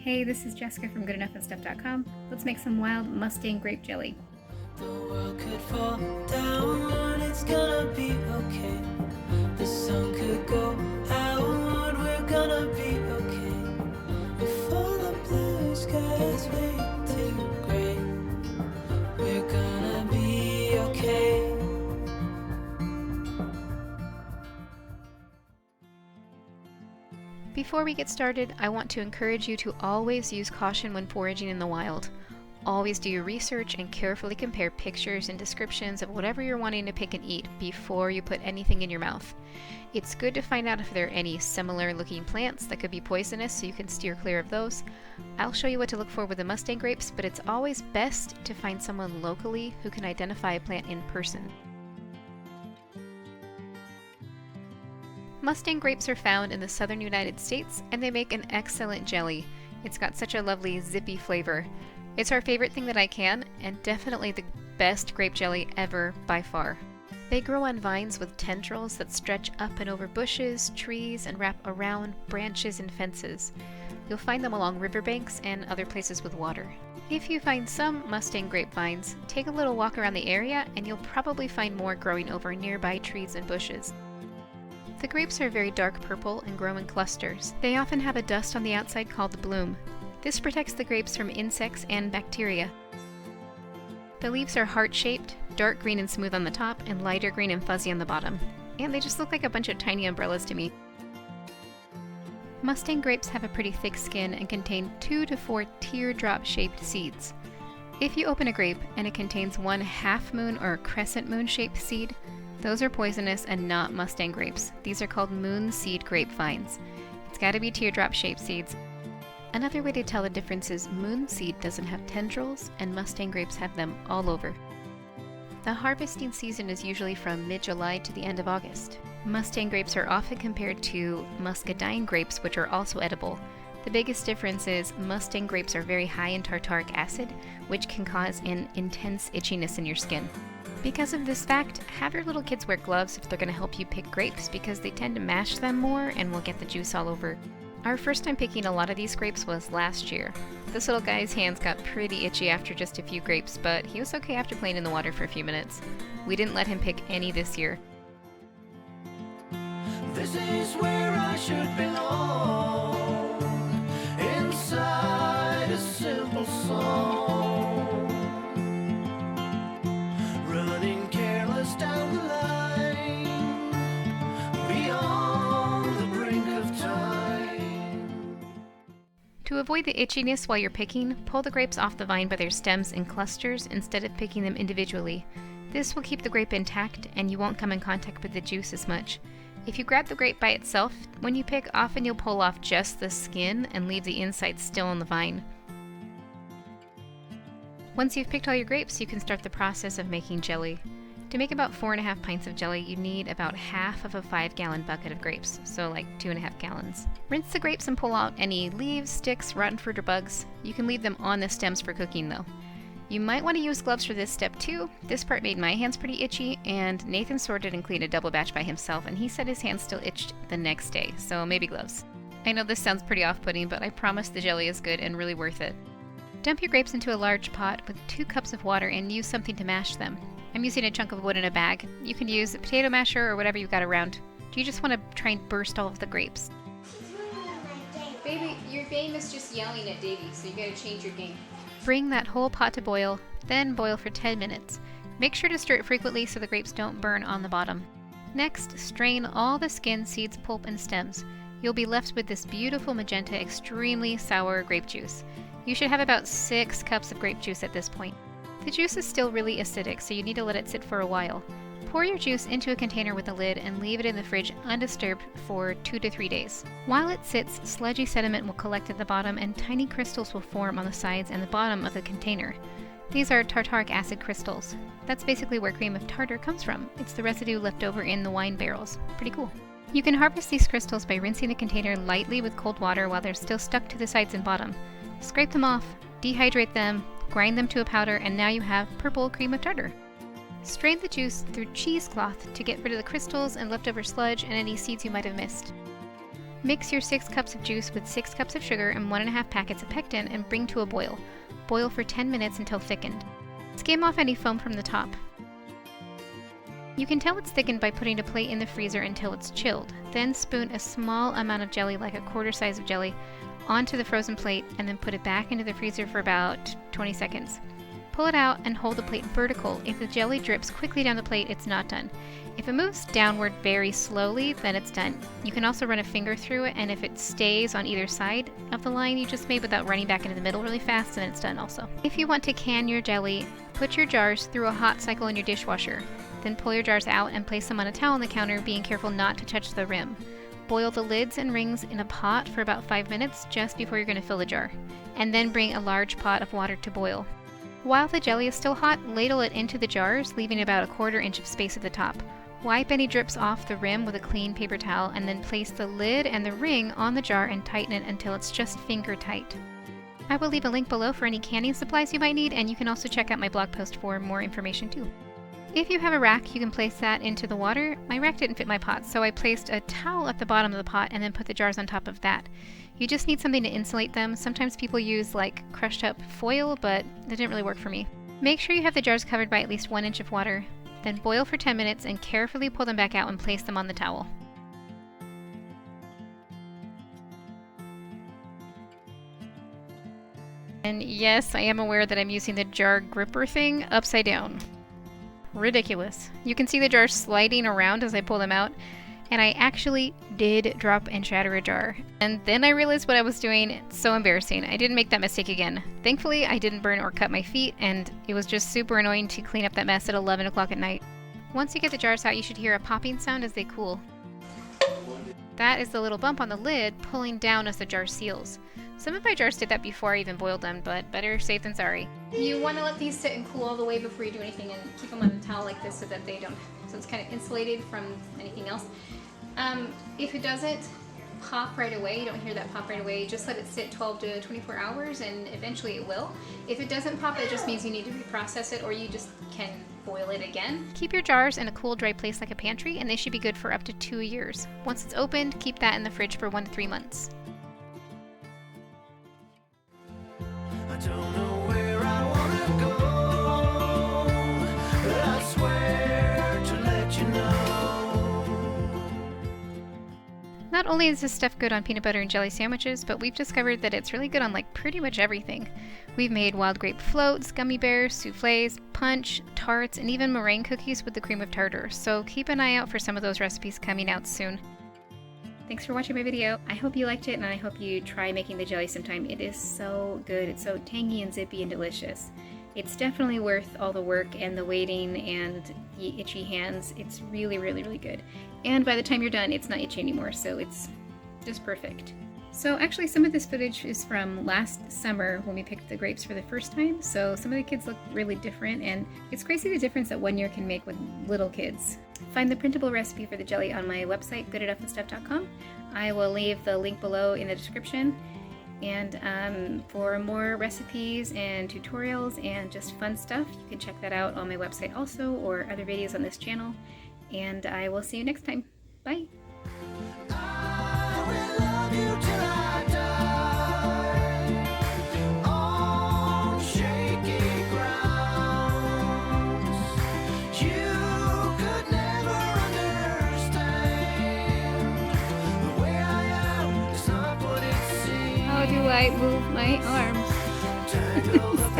Hey, this is Jessica from GoodEnoughandStuff.com. Let's make some wild Mustang grape jelly. The world could fall down, it's gonna be okay. The sun could go out, we're gonna be okay. If all the blue skies fade to gray, we're gonna be okay. Before we get started, I want to encourage you to always use caution when foraging in the wild. Always do your research and carefully compare pictures and descriptions of whatever you're wanting to pick and eat before you put anything in your mouth. It's good to find out if there are any similar looking plants that could be poisonous so you can steer clear of those. I'll show you what to look for with the Mustang grapes, but it's always best to find someone locally who can identify a plant in person. Mustang grapes are found in the southern United States, and they make an excellent jelly. It's got such a lovely zippy flavor. It's our favorite thing that I can, and definitely the best grape jelly ever by far. They grow on vines with tendrils that stretch up and over bushes, trees, and wrap around branches and fences. You'll find them along riverbanks and other places with water. If you find some Mustang grapevines, take a little walk around the area and you'll probably find more growing over nearby trees and bushes. The grapes are very dark purple and grow in clusters. They often have a dust on the outside called the bloom. This protects the grapes from insects and bacteria. The leaves are heart-shaped, dark green and smooth on the top, and lighter green and fuzzy on the bottom. And they just look like a bunch of tiny umbrellas to me. Mustang grapes have a pretty thick skin and contain 2 to 4 teardrop-shaped seeds. If you open a grape and it contains one half-moon or crescent moon-shaped seed, those are poisonous and not Mustang grapes. These are called moon seed grapevines. It's gotta be teardrop-shaped seeds. Another way to tell the difference is moon seed doesn't have tendrils and Mustang grapes have them all over. The harvesting season is usually from mid-July to the end of August. Mustang grapes are often compared to muscadine grapes, which are also edible. The biggest difference is Mustang grapes are very high in tartaric acid, which can cause an intense itchiness in your skin. Because of this fact, have your little kids wear gloves if they're going to help you pick grapes because they tend to mash them more and will get the juice all over. Our first time picking a lot of these grapes was last year. This little guy's hands got pretty itchy after just a few grapes, but he was okay after playing in the water for a few minutes. We didn't let him pick any this year. This is where I should belong, inside a simple song. Running careless down the line, beyond the brink of time. To avoid the itchiness while you're picking, pull the grapes off the vine by their stems in clusters instead of picking them individually. This will keep the grape intact and you won't come in contact with the juice as much. If you grab the grape by itself, when you pick, often you'll pull off just the skin and leave the inside still on the vine. Once you've picked all your grapes, you can start the process of making jelly. To make about 4.5 pints of jelly, you need about half of a 5-gallon bucket of grapes, so like 2.5 gallons. Rinse the grapes and pull out any leaves, sticks, rotten fruit, or bugs. You can leave them on the stems for cooking though. You might want to use gloves for this step too. This part made my hands pretty itchy, and Nathan sorted and cleaned a double batch by himself, and he said his hands still itched the next day, so maybe gloves. I know this sounds pretty off-putting, but I promise the jelly is good and really worth it. Dump your grapes into a large pot with 2 cups of water and use something to mash them. I'm using a chunk of wood in a bag. You can use a potato masher or whatever you've got around. Do you just want to try and burst all of the grapes? Baby, your game is just yelling at Davey, so you gotta change your game. Bring that whole pot to boil, then boil for 10 minutes. Make sure to stir it frequently so the grapes don't burn on the bottom. Next, strain all the skin, seeds, pulp, and stems. You'll be left with this beautiful magenta, extremely sour grape juice. You should have about 6 cups of grape juice at this point. The juice is still really acidic, so you need to let it sit for a while. Pour your juice into a container with a lid and leave it in the fridge undisturbed for 2 to 3 days. While it sits, sludgy sediment will collect at the bottom and tiny crystals will form on the sides and the bottom of the container. These are tartaric acid crystals. That's basically where cream of tartar comes from. It's the residue left over in the wine barrels. Pretty cool. You can harvest these crystals by rinsing the container lightly with cold water while they're still stuck to the sides and bottom. Scrape them off, dehydrate them, grind them to a powder, and now you have purple cream of tartar. Strain the juice through cheesecloth to get rid of the crystals and leftover sludge and any seeds you might have missed. Mix your 6 cups of juice with 6 cups of sugar and 1.5 packets of pectin and bring to a boil. Boil for 10 minutes until thickened. Skim off any foam from the top. You can tell it's thickened by putting a plate in the freezer until it's chilled. Then spoon a small amount of jelly, like a quarter size of jelly, onto the frozen plate and then put it back into the freezer for about 20 seconds. Pull it out and hold the plate vertical. If the jelly drips quickly down the plate, it's not done. If it moves downward very slowly, then it's done. You can also run a finger through it, and if it stays on either side of the line you just made without running back into the middle really fast, then it's done also. If you want to can your jelly, put your jars through a hot cycle in your dishwasher. Then pull your jars out and place them on a towel on the counter, being careful not to touch the rim. Boil the lids and rings in a pot for about 5 minutes just before you're going to fill the jar, and then bring a large pot of water to boil. While the jelly is still hot, ladle it into the jars, leaving about 1/4 inch of space at the top. Wipe any drips off the rim with a clean paper towel and then place the lid and the ring on the jar and tighten it until it's just finger tight. I will leave a link below for any canning supplies you might need, and you can also check out my blog post for more information too. If you have a rack, you can place that into the water. My rack didn't fit my pot, so I placed a towel at the bottom of the pot and then put the jars on top of that. You just need something to insulate them. Sometimes people use like crushed up foil, but that didn't really work for me. Make sure you have the jars covered by at least 1 inch of water. Then boil for 10 minutes and carefully pull them back out and place them on the towel. And yes, I am aware that I'm using the jar gripper thing upside down. Ridiculous. You can see the jars sliding around as I pull them out, and I actually did drop and shatter a jar. And then I realized what I was doing. It's so embarrassing. I didn't make that mistake again. Thankfully, I didn't burn or cut my feet, and it was just super annoying to clean up that mess at 11 o'clock at night. Once you get the jars out, you should hear a popping sound as they cool. That is the little bump on the lid pulling down as the jar seals. Some of my jars did that before I even boiled them, but better safe than sorry. You want to let these sit and cool all the way before you do anything, and keep them on a towel like this so that they don't, so it's kind of insulated from anything else. If it doesn't pop right away, you don't hear that pop right away, just let it sit 12 to 24 hours and eventually it will. If it doesn't pop, it just means you need to reprocess it, or you just can boil it again. Keep your jars in a cool, dry place like a pantry, and they should be good for up to 2 years. Once it's opened, keep that in the fridge for 1 to 3 months. I don't know where I wanna go, but I swear to let you know. Not only is this stuff good on peanut butter and jelly sandwiches, but we've discovered that it's really good on like pretty much everything. We've made wild grape floats, gummy bears, soufflés, punch, tarts, and even meringue cookies with the cream of tartar. So keep an eye out for some of those recipes coming out soon. Thanks for watching my video. I hope you liked it, and I hope you try making the jelly sometime. It is so good. It's so tangy and zippy and delicious. It's definitely worth all the work and the waiting and the itchy hands. It's really, really, really good. And by the time you're done, it's not itchy anymore, so it's just perfect. So actually, some of this footage is from last summer when we picked the grapes for the first time. So some of the kids look really different, and it's crazy the difference that 1 year can make with little kids. Find the printable recipe for the jelly on my website, gooditupandstuff.com. I will leave the link below in the description. And for more recipes and tutorials and just fun stuff, you can check that out on my website also, or other videos on this channel. And I will see you next time. Bye! I will love you till I die on shaky grounds. You could never understand the way I am. It's not what it seems. How do I move my arms? Tangled up